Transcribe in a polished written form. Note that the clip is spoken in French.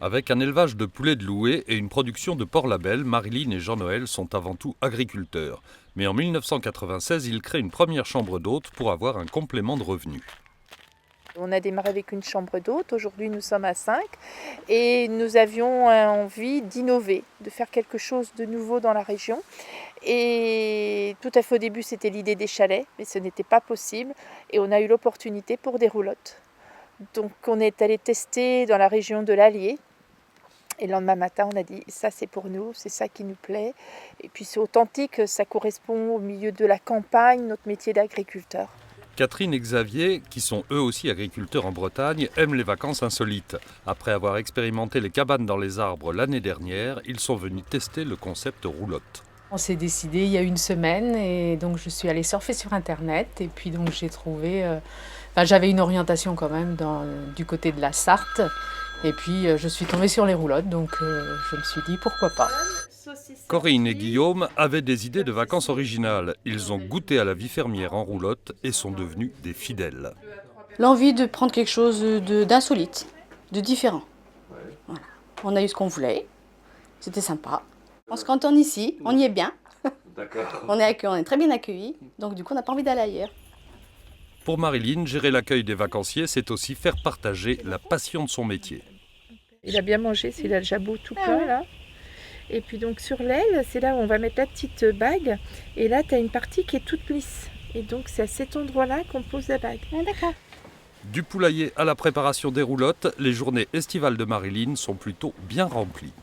Avec un élevage de poulets de Loué et une production de porc label, Marilyn et Jean-Noël sont avant tout agriculteurs. Mais en 1996, ils créent une première chambre d'hôtes pour avoir un complément de revenus. On a démarré avec une chambre d'hôtes, aujourd'hui nous sommes à 5 et nous avions envie d'innover, de faire quelque chose de nouveau dans la région. Et tout à fait au début c'était l'idée des chalets, mais ce n'était pas possible et on a eu l'opportunité pour des roulottes. Donc on est allé tester dans la région de l'Allier. Et le lendemain matin, on a dit ça c'est pour nous, c'est ça qui nous plaît. Et puis c'est authentique, ça correspond au milieu de la campagne, notre métier d'agriculteur. Catherine et Xavier, qui sont eux aussi agriculteurs en Bretagne, aiment les vacances insolites. Après avoir expérimenté les cabanes dans les arbres l'année dernière, ils sont venus tester le concept roulotte. On s'est décidé il y a une semaine et donc je suis allée surfer sur internet et puis donc j'ai trouvé, j'avais une orientation quand même du côté de la Sarthe et puis je suis tombée sur les roulottes donc je me suis dit pourquoi pas. Corinne et Guillaume avaient des idées de vacances originales. Ils ont goûté à la vie fermière en roulotte et sont devenus des fidèles. L'envie de prendre quelque chose d'insolite, de différent. Voilà. On a eu ce qu'on voulait, c'était sympa. On se cantonne ici, on y est bien. On est très bien accueillis, donc du coup on n'a pas envie d'aller ailleurs. Pour Marilyn, gérer l'accueil des vacanciers, c'est aussi faire partager la passion de son métier. Il a bien mangé, c'est le jabot tout plein là. Et puis donc sur l'aile, c'est là où on va mettre la petite bague. Et là, tu as une partie qui est toute lisse. Et donc c'est à cet endroit-là qu'on pose la bague. Ah, d'accord. Du poulailler à la préparation des roulottes, les journées estivales de Marilyn sont plutôt bien remplies.